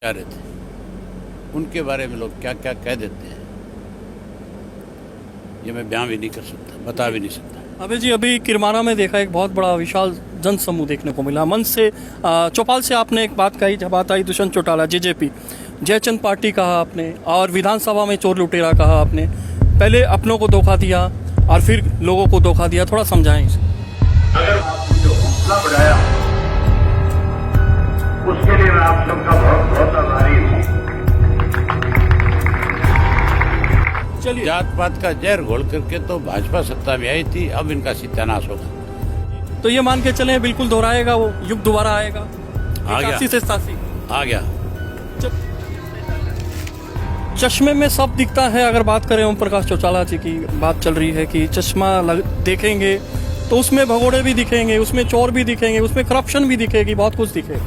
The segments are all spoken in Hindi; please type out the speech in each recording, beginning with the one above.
जा रहे थे, उनके बारे में लोग क्या क्या कह देते हैं ये मैं बयां भी नहीं कर सकता, बता भी नहीं सकता। अबे जी, अभी किरमाना में देखा एक बहुत बड़ा विशाल जन समूह देखने को मिला। मंच से चौपाल से आपने एक बात कही, जब बात आई दुष्यंत चौटाला जेजेपी जयचंद पार्टी कहा आपने, और विधानसभा में चोर लुटेरा कहा आपने। पहले अपनों को धोखा दिया और फिर लोगों को धोखा दिया, थोड़ा समझाएं इसे। अगर आपने जो हौसला बढ़ाया उसके लिए मैं आप सबका बहुत बहुत आभारी हूँ। चलिए, जात पात का जहर घोल करके तो भाजपा सत्ता में आई थी, अब इनका सत्यानाश होगा। तो ये मान के चलें बिल्कुल दोहराएगा वो युग, दोबारा आएगा आ गया। 81 से 87 आ गया। चश्मे में सब दिखता है। अगर बात करें ओम प्रकाश चौटाला जी की, बात चल रही है कि चश्मा देखेंगे तो उसमें भगोड़े भी दिखेंगे, उसमें चोर भी दिखेंगे, उसमें करप्शन भी दिखेगी, बहुत कुछ दिखेगा।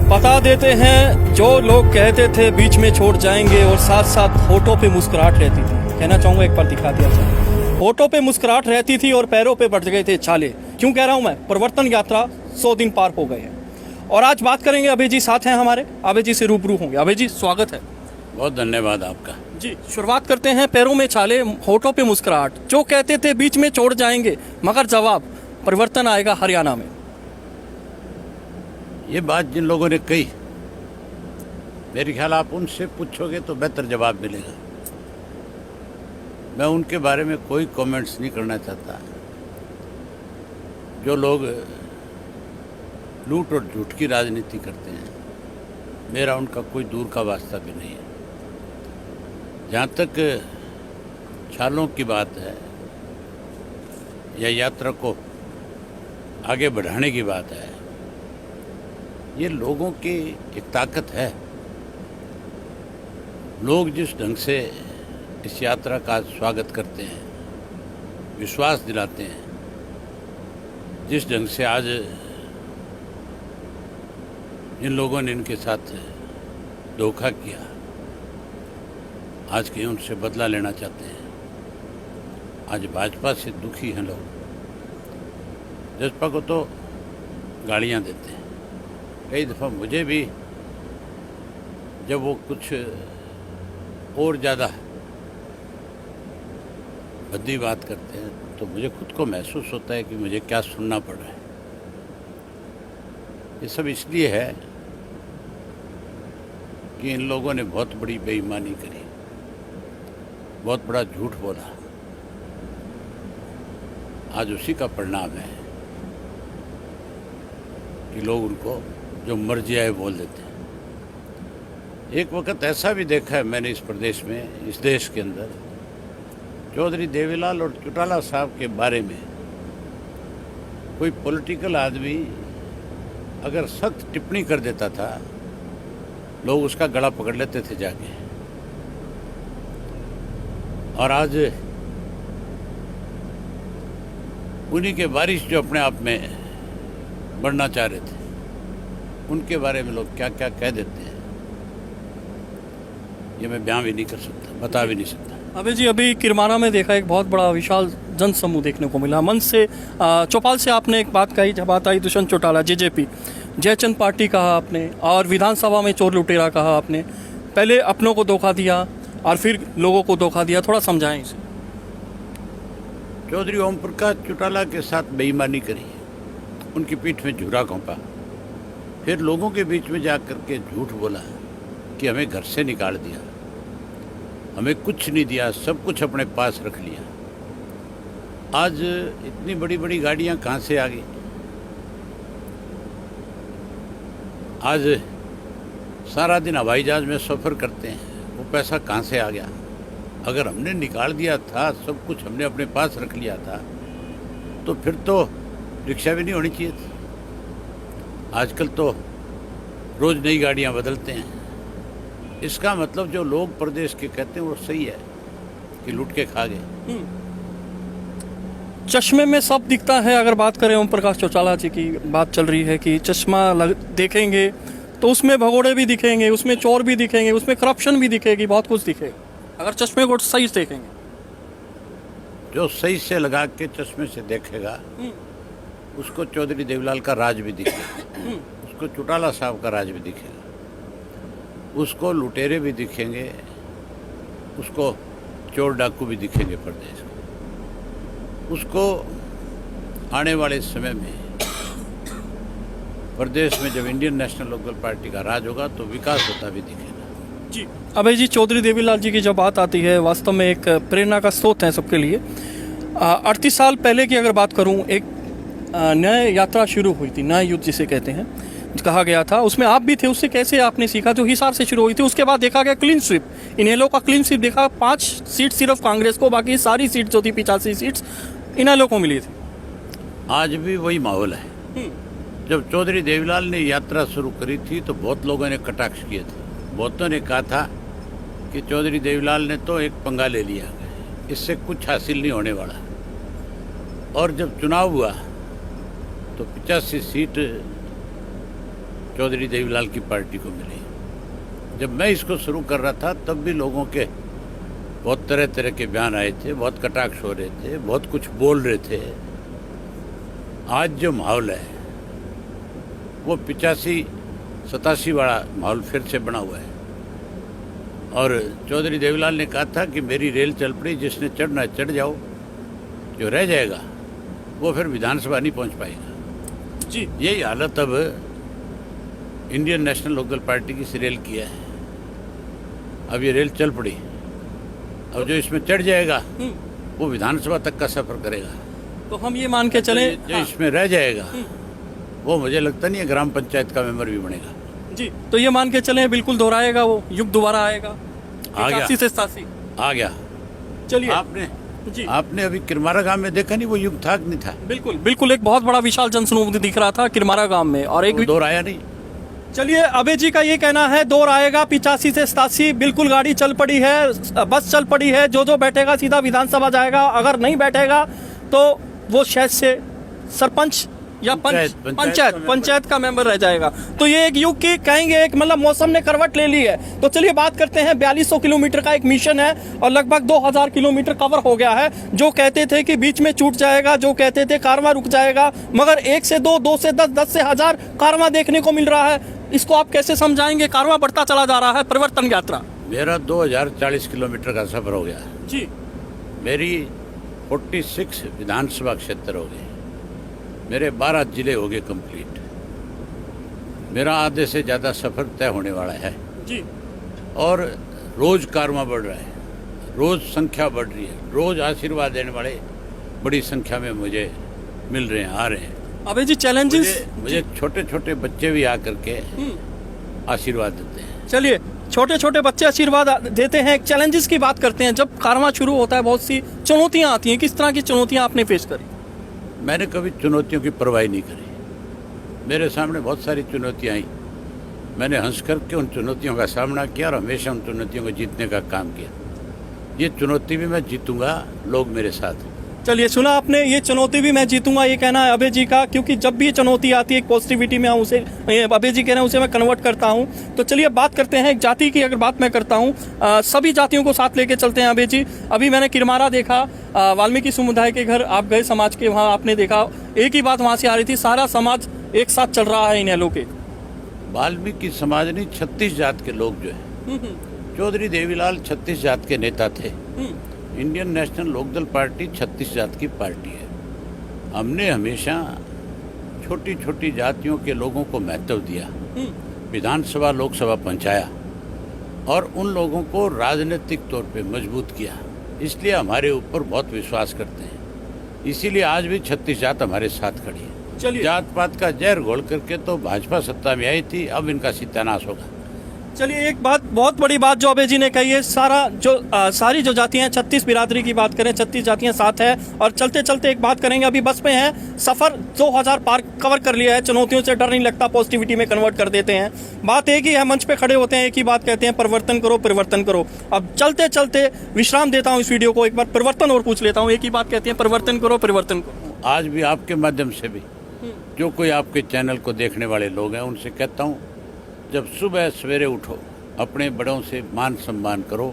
बता देते हैं, जो लोग कहते थे बीच में छोड़ जाएंगे और साथ साथ होठों पे मुस्कुराहट रहती थी, कहना चाहूंगा एक बार दिखा दिया जाए। होठों पे मुस्कुराहट रहती थी और पैरों पे बढ़ गए थे छाले। क्यों कह रहा हूं मैं? परिवर्तन यात्रा 100 दिन पार हो गए हैं। और आज बात करेंगे, अभय जी साथ हैं हमारे, अभय जी से रूबरू होंगे। अभय जी, स्वागत है। बहुत धन्यवाद आपका जी। शुरुआत करते हैं, पैरों में छाले, होठों पे मुस्कुराहट, जो कहते थे बीच में छोड़ जाएंगे, मगर जवाब परिवर्तन आएगा हरियाणा में। ये बात जिन लोगों ने कही, मेरे ख्याल आप उनसे पूछोगे तो बेहतर जवाब मिलेगा। मैं उनके बारे में कोई कमेंट्स नहीं करना चाहता। जो लोग लूट और झूठ की राजनीति करते हैं, मेरा उनका कोई दूर का वास्ता भी नहीं है। जहाँ तक छालों की बात है या यात्रा को आगे बढ़ाने की बात है, ये लोगों की एक ताकत है। लोग जिस ढंग से इस यात्रा का स्वागत करते हैं, विश्वास दिलाते हैं, जिस ढंग से आज जिन लोगों ने इनके साथ धोखा किया, आज के उनसे बदला लेना चाहते हैं। आज भाजपा से दुखी हैं लोग, भाजपा को तो गालियां देते हैं। कई दफ़ा मुझे भी जब वो कुछ और ज़्यादा भद्दी बात करते हैं तो मुझे खुद को महसूस होता है कि मुझे क्या सुनना पड़ रहा है। ये सब इसलिए है कि इन लोगों ने बहुत बड़ी बेईमानी करी, बहुत बड़ा झूठ बोला। आज उसी का परिणाम है कि लोग उनको जो मर्जी आए बोल देते हैं। एक वक्त ऐसा भी देखा है मैंने इस प्रदेश में, इस देश के अंदर, चौधरी देवीलाल और चौटाला साहब के बारे में कोई पॉलिटिकल आदमी अगर सख्त टिप्पणी कर देता था, लोग उसका गला पकड़ लेते थे जाके। और आज उन्हीं के वारिस जो अपने आप में बढ़ना चाह रहे थे, उनके बारे में लोग क्या क्या कह देते हैं ये मैं बयां भी नहीं कर सकता, बता भी नहीं सकता। अबे जी, अभी किरमाना में देखा एक बहुत बड़ा विशाल जन समूह देखने को मिला। मंच से चौपाल से आपने एक बात कही, जब बात आई दुष्यंत चौटाला जेजेपी जयचंद पार्टी कहा आपने, और विधानसभा में चोर लुटेरा कहा आपने। पहले अपनों को धोखा दिया और फिर लोगों को धोखा दिया, थोड़ा समझाएं इसे। चौधरी ओम प्रकाश चौटाला के साथ बेईमानी करी, उनकी पीठ में झूरा घोंपा, फिर लोगों के बीच में जाकर के झूठ बोला कि हमें घर से निकाल दिया, हमें कुछ नहीं दिया, सब कुछ अपने पास रख लिया। आज इतनी बड़ी बड़ी गाड़ियां कहाँ से आ गई? आज सारा दिन हवाई जहाज में सफ़र करते हैं, वो पैसा कहाँ से आ गया? अगर हमने निकाल दिया था, सब कुछ हमने अपने पास रख लिया था, तो फिर तो रिक्शा भी नहीं होनी चाहिए थी। आजकल तो रोज़ नई गाड़ियां बदलते हैं। इसका मतलब जो लोग प्रदेश के कहते हैं वो सही है कि लूट के खा गए। चश्मे में सब दिखता है। अगर बात करें ओम प्रकाश चौटाला जी की, बात चल रही है कि चश्मा देखेंगे तो उसमें भगोड़े भी दिखेंगे, उसमें चोर भी दिखेंगे, उसमें करप्शन भी दिखेगी, बहुत कुछ दिखेगा अगर चश्मे को सही से देखेंगे। जो सही से लगा के चश्मे से देखेगा उसको चौधरी देवीलाल का राज भी दिखेगा, उसको चौटाला साहब का राज भी दिखेगा, उसको लुटेरे भी दिखेंगे, उसको चोर डाकू भी दिखेंगे प्रदेश को। उसको आने वाले समय में प्रदेश में जब इंडियन नेशनल लोकदल पार्टी का राज होगा तो विकास होता भी दिखेगा। जी अभय जी, चौधरी देवीलाल जी की जब बात आती है वास्तव में एक प्रेरणा का स्रोत है सबके लिए। 38 साल पहले की अगर बात करूं, एक नई यात्रा शुरू हुई थी, नया युद्ध जिसे कहते हैं, कहा गया था, उसमें आप भी थे। उससे कैसे आपने सीखा? जो हिसार से शुरू हुई थी, उसके बाद देखा गया क्लीन स्वीप, इनेलो का क्लीन स्वीप देखा, 5 सीट सिर्फ कांग्रेस को, बाकी सारी सीट जो थी 85 सीट्स इनेलो को मिली थी। आज भी वही माहौल है। जब चौधरी देवीलाल ने यात्रा शुरू करी थी तो बहुत लोगों ने कटाक्ष किए थे, बहुतों ने कहा था कि चौधरी देवीलाल ने तो एक पंगा ले लिया, इससे कुछ हासिल नहीं होने वाला। और जब चुनाव हुआ तो 85 सीट चौधरी देवीलाल की पार्टी को मिली। जब मैं इसको शुरू कर रहा था तब भी लोगों के बहुत तरह तरह के बयान आए थे, बहुत कटाक्ष हो रहे थे, बहुत कुछ बोल रहे थे। आज जो माहौल है वो 85-87 वाला माहौल फिर से बना हुआ है। और चौधरी देवीलाल ने कहा था कि मेरी रेल चल पड़ी, जिसने चढ़ना है चढ़ जाओ, जो रह जाएगा वो फिर विधानसभा नहीं पहुंच पाएगा। जी यही हालत अब इंडियन नेशनल लोकदल पार्टी की इस रेल की है। अब ये रेल चल पड़ी, अब जो इसमें चढ़ जाएगा वो विधानसभा तक का सफर करेगा। तो हम ये मान के चले, जो इसमें रह जाएगा वो मुझे लगता नहीं है ग्राम पंचायत का मेंबर भी बनेगा। जी तो ये मान के चले बिल्कुल दोहराएगा, वो युग दोबारा आएगा, आ गया। 81 से 87 आ गया। चलिए आपने आपने अभी किरमारा गांव में देखा नहीं, वो युग था कि नहीं था? बिल्कुल बिल्कुल, एक बहुत बड़ा विशाल जनसमूह दिख रहा था किरमारा गांव में, और एक दौर आया नहीं। चलिए अभय जी का ये कहना है दौर आएगा 85 से 87, बिल्कुल गाड़ी चल पड़ी है, बस चल पड़ी है, जो बैठेगा सीधा विधानसभा जाएगा, अगर नहीं बैठेगा तो वो शायद से सरपंच या पंचायत का मेंबर रह जाएगा। तो ये एक युग की कहेंगे, एक मतलब मौसम ने करवट ले ली है। तो चलिए बात करते हैं, 4200 किलोमीटर का एक मिशन है और लगभग 2000 किलोमीटर कवर हो गया है। जो कहते थे कि बीच में छूट जाएगा, जो कहते थे कारवां रुक जाएगा, मगर 1 से 2, 2 से 10, 10 से 1000 कारवां देखने को मिल रहा है। इसको आप कैसे समझाएंगे? कारवां बढ़ता चला जा रहा है, परिवर्तन यात्रा। मेरा 2040 किलोमीटर का सफर हो गया जी। मेरी 46 विधानसभा क्षेत्र हो गए, मेरे 12 जिले हो गए कंप्लीट। मेरा आधे से ज़्यादा सफ़र तय होने वाला है जी। और रोज़ कारवां बढ़ रहा है, रोज़ संख्या बढ़ रही है, रोज़ आशीर्वाद देने वाले बड़ी संख्या में मुझे मिल रहे हैं, आ रहे हैं। अबे जी चैलेंजेस, मुझे छोटे छोटे बच्चे भी आकर के आशीर्वाद देते हैं। चलिए छोटे छोटे बच्चे आशीर्वाद देते हैं। चैलेंजेस की बात करते हैं, जब कारवां शुरू होता है बहुत सी चुनौतियां आती हैं, किस तरह की चुनौतियां आपने फेस करी? मैंने कभी चुनौतियों की परवाह नहीं करी। मेरे सामने बहुत सारी चुनौतियां आई, मैंने हंस करके उन चुनौतियों का सामना किया और हमेशा उन चुनौतियों को जीतने का काम किया। ये चुनौती भी मैं जीतूंगा, लोग मेरे साथ हैं। चलिए सुना आपने, ये चुनौती भी मैं जीतूंगा, ये कहना है अभय जी का, क्योंकि जब भी चुनौती आती है एक पॉजिटिविटी में उसे अभय जी कह रहे हैं उसे मैं कन्वर्ट करता हूँ। तो चलिए बात करते हैं एक जाति की, अगर बात मैं करता हूँ, सभी जातियों को साथ लेके चलते हैं अभय जी। अभी मैंने किरमारा देखा, वाल्मीकि समुदाय के घर आप गए, समाज के वहाँ आपने देखा, एक ही बात वहाँ से आ रही थी, सारा समाज एक साथ चल रहा है इनेलो के। वाल्मीकि समाज नहीं, 36 जात के लोग जो है, चौधरी देवीलाल 36 जात के नेता थे। इंडियन नेशनल लोकदल पार्टी 36 जात की पार्टी है। हमने हमेशा छोटी छोटी जातियों के लोगों को महत्व दिया, विधानसभा लोकसभा पहुंचाया और उन लोगों को राजनीतिक तौर पे मजबूत किया। इसलिए हमारे ऊपर बहुत विश्वास करते हैं, इसीलिए आज भी 36 जात हमारे साथ खड़ी है। चलिए जात पात का जहर घोल करके तो भाजपा सत्ता में आई थी, अब इनका सत्यानाश होगा। चलिए एक बात, बहुत बड़ी बात जो अभय जी ने कही है, सारी जो जातियां, 36 बिरादरी की बात करें, 36 जातियां साथ है। और चलते चलते एक बात करेंगे, अभी बस में है, सफर 2000 पार कवर कर लिया है, चुनौतियों से डर नहीं लगता, पॉजिटिविटी में कन्वर्ट कर देते हैं। बात एक ही है, मंच पे खड़े होते हैं, एक ही बात कहते हैं, परिवर्तन करो परिवर्तन करो। अब चलते चलते विश्राम देता हूँ इस वीडियो को, एक बार परिवर्तन और पूछ लेता हूँ, एक ही बात कहते हैं, परिवर्तन करो परिवर्तन करो। आज भी आपके माध्यम से भी जो कोई आपके चैनल को देखने वाले लोग हैं उनसे कहता हूँ, जब सुबह सवेरे उठो, अपने बड़ों से मान सम्मान करो,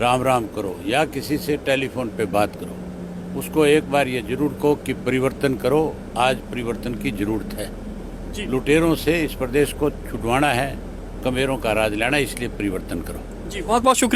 राम राम करो, या किसी से टेलीफोन पे बात करो, उसको एक बार ये जरूर कहो कि परिवर्तन करो, आज परिवर्तन की जरूरत है। जी लुटेरों से इस प्रदेश को छुटवाना है, कमेरों का राज लेना, इसलिए परिवर्तन करो। जी बहुत बहुत शुक्रिया।